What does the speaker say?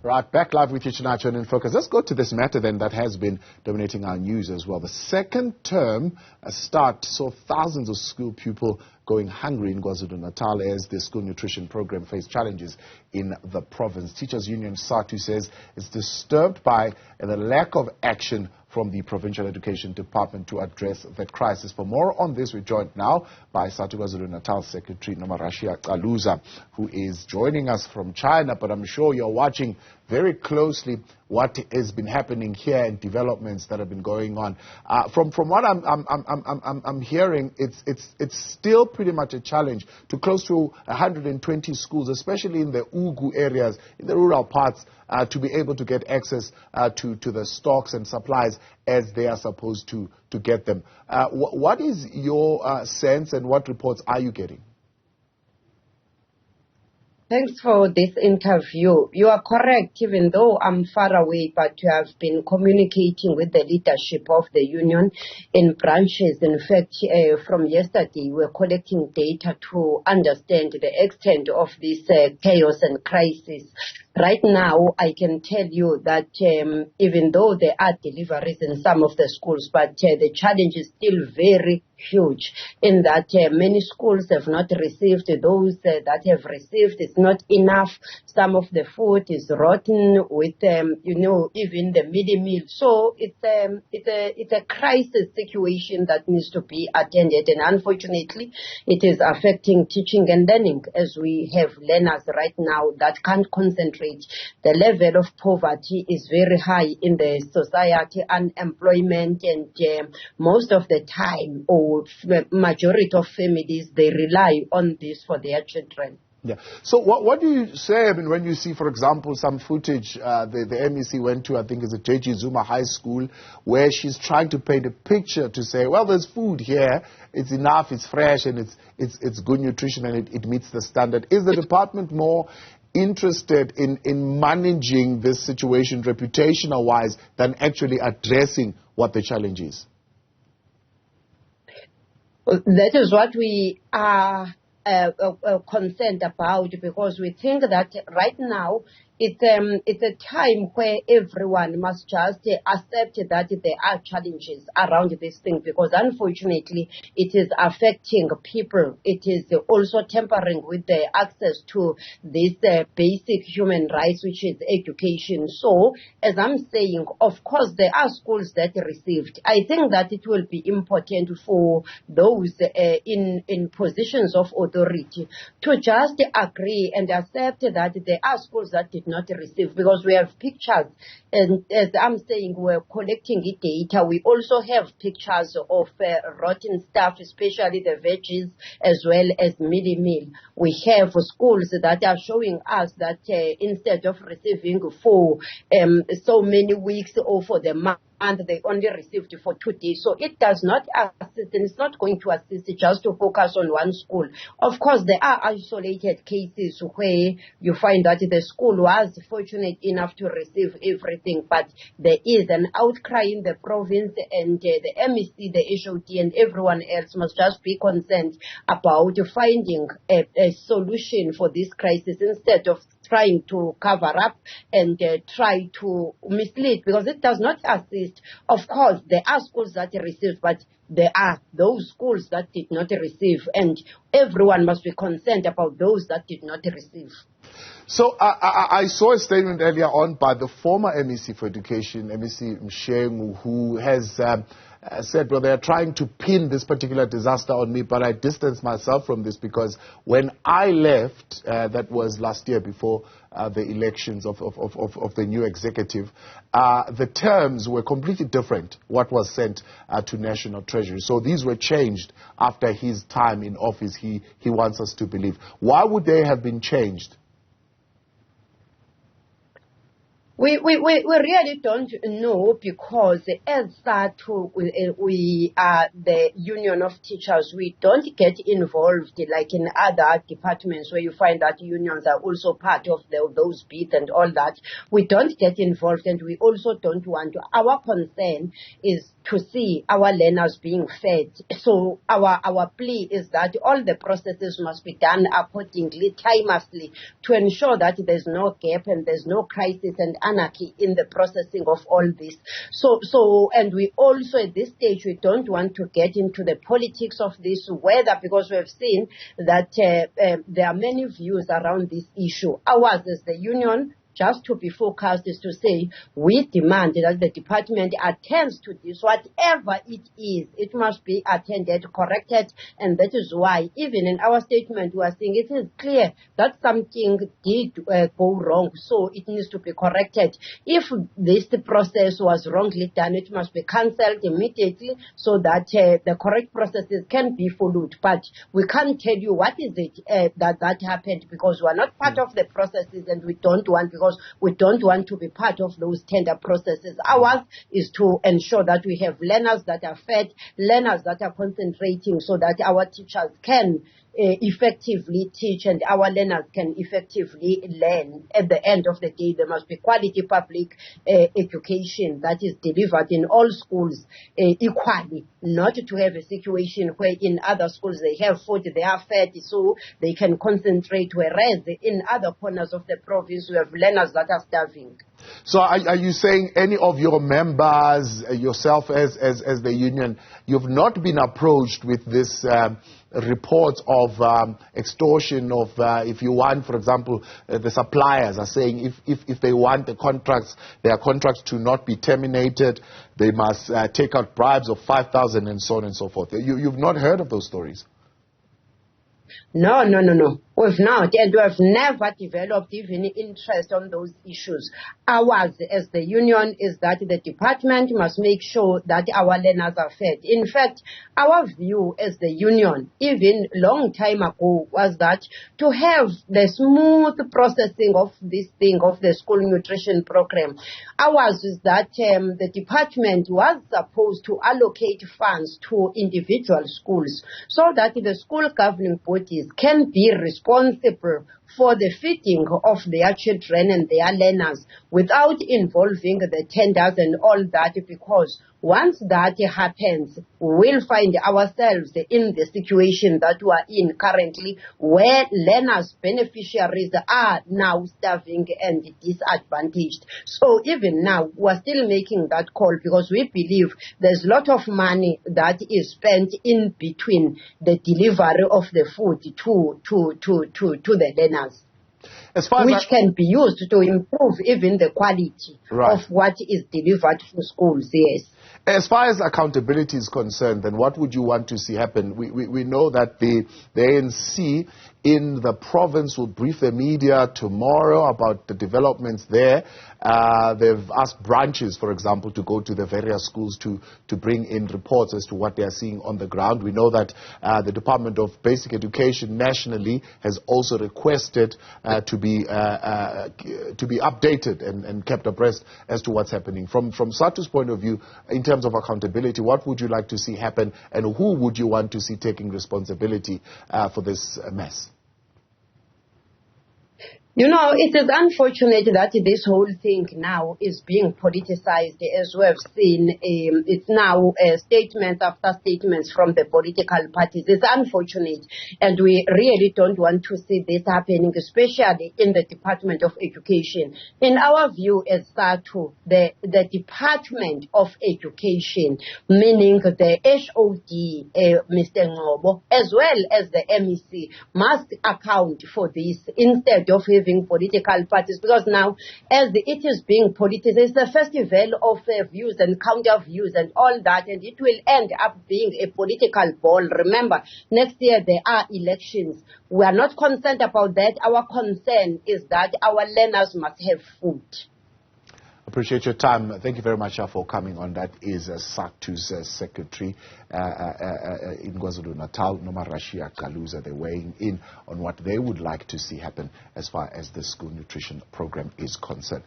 Right, back live with you tonight on In Focus. Let's go to this matter then that has been dominating our news as well. The second term start saw thousands of school pupils going hungry in KwaZulu-Natal as the school nutrition program faced challenges in the province. Teachers Union Sadtu says it's disturbed by the lack of action from the Provincial Education Department to address that crisis. For more on this, we're joined now by Sadtu KwaZulu-Natal Secretary Nomarashiya Caluza, who is joining us from China, but I'm sure you're watching very closely what has been happening here and developments that have been going on. From what I'm hearing, it's still pretty much a challenge to close to 120 schools, especially in the Ugu areas, in the rural parts, to be able to get access to the stocks and supplies as they are supposed to get them. What is your sense and what reports are you getting? Thanks for this interview. You are correct, even though I'm far away, but you have been communicating with the leadership of the union in branches. In fact, from yesterday, we're collecting data to understand the extent of this chaos and crisis. Right now, I can tell you that even though there are deliveries in some of the schools, but the challenge is still very huge in that many schools have not received. Those that have received is not enough. Some of the food is rotten with, even the midday meal. So it's a crisis situation that needs to be attended. And unfortunately, it is affecting teaching and learning as we have learners right now that can't concentrate. The level of poverty is very high in the society, unemployment, and most of the time, or majority of families, they rely on this for their children. Yeah. So what do you say, I mean, when you see, for example, some footage the MEC went to, I think it's a JG Zuma High School, where she's trying to paint a picture to say, well, there's food here, it's enough, it's fresh, and it's good nutrition, and it meets the standard. Is the department more interested in managing this situation reputational-wise than actually addressing what the challenge is? That is what we are concerned about, because we think that right now it's a time where everyone must just accept that there are challenges around this thing, because unfortunately it is affecting people. It is also tampering with the access to this basic human rights, which is education. So, as I'm saying, of course there are schools that received. I think that it will be important for those in positions of authority to just agree and accept that there are schools that did not receive, because we have pictures, and as I'm saying, we're collecting data. We also have pictures of rotten stuff, especially the veggies as well as midday meal. We have schools that are showing us that instead of receiving for so many weeks or for the month, they only received for 2 days. So it does not assist, and it's not going to assist just to focus on one school. Of course, there are isolated cases where you find that the school was fortunate enough to receive everything, but there is an outcry in the province, and the MEC, the HOD, and everyone else must just be concerned about finding a solution for this crisis instead of trying to cover up and try to mislead, because it does not assist. Of course, there are schools that receive, but there are those schools that did not receive, and everyone must be concerned about those that did not receive. So I saw a statement earlier on by the former MEC for Education, MEC Mshengu, who has said, well, they are trying to pin this particular disaster on me, but I distanced myself from this because when I left, that was last year before the elections of the new executive, the terms were completely different, what was sent to National Treasury. So these were changed after his time in office, he wants us to believe. Why would they have been changed? We really don't know, because as Sadtu, we are the union of teachers. We don't get involved like in other departments where you find that unions are also part of those bids and all that. We don't get involved, and we also don't want to. Our concern is to see our learners being fed. So our plea is that all the processes must be done accordingly, timelessly, to ensure that there's no gap and there's no crisis and anarchy in the processing of all this. And we also at this stage, we don't want to get into the politics of this, whether, because we have seen that there are many views around this issue. Ours as the union, just to be focused, is to say we demand that the department attends to this. Whatever it is, it must be attended, corrected, and that is why even in our statement we are saying it is clear that something did go wrong, so it needs to be corrected. If this process was wrongly done, it must be cancelled immediately so that the correct processes can be followed. But we can't tell you what is it that happened, because we are not part of the processes, and we don't want, because we don't want to be part of those tender processes. Ours is to ensure that we have learners that are fed, learners that are concentrating, so that our teachers can effectively teach and our learners can effectively learn. At the end of the day, there must be quality public education that is delivered in all schools equally, not to have a situation where in other schools they have food, they are fed, so they can concentrate, whereas in other corners of the province we have learners that are starving. So are you saying any of your members, yourself as the union, you've not been approached with this reports of extortion of, if you want, for example, the suppliers are saying if they want the contracts, their contracts to not be terminated, they must take out bribes of 5,000 and so on and so forth. You've not heard of those stories? No. We've not, and we have never developed even interest on those issues. Ours as the union is that the department must make sure that our learners are fed. In fact, our view as the union, even long time ago, was that to have the smooth processing of this thing, of the school nutrition program, ours is that the department was supposed to allocate funds to individual schools so that the school governing bodies can be responsible for the feeding of their children and their learners without involving the tenders and all that, because once that happens, we'll find ourselves in the situation that we are in currently, where learners, beneficiaries are now starving and disadvantaged. So even now, we're still making that call, because we believe there's a lot of money that is spent in between the delivery of the food to the learners, which can be used to improve even the quality of what is delivered to schools. Yes. As far as accountability is concerned, then what would you want to see happen? We know that the ANC in the province will brief the media tomorrow about the developments there. They've asked branches, for example, to go to the various schools to bring in reports as to what they are seeing on the ground. We know that the Department of Basic Education nationally has also requested to be updated and kept abreast as to what's happening. From Sadtu's point of view, in terms of accountability, what would you like to see happen, and who would you want to see taking responsibility for this mess? You know, it is unfortunate that this whole thing now is being politicized, as we have seen. It's now statements after statements from the political parties. It's unfortunate, and we really don't want to see this happening, especially in the Department of Education. In our view as Sadtu, the Department of Education, meaning the HOD, Mr. Ngobo, as well as the MEC, must account for this instead of having political parties, because now as it is being politicized, it's a festival of views and counter views and all that, and it will end up being a political ball. Remember, next year there are elections. We are not concerned about that. Our concern is that our learners must have food. Appreciate your time. Thank you very much for coming on. That is Sadtu's secretary in KwaZulu-Natal, Nomarashiya Caluza. They're weighing in on what they would like to see happen as far as the school nutrition program is concerned.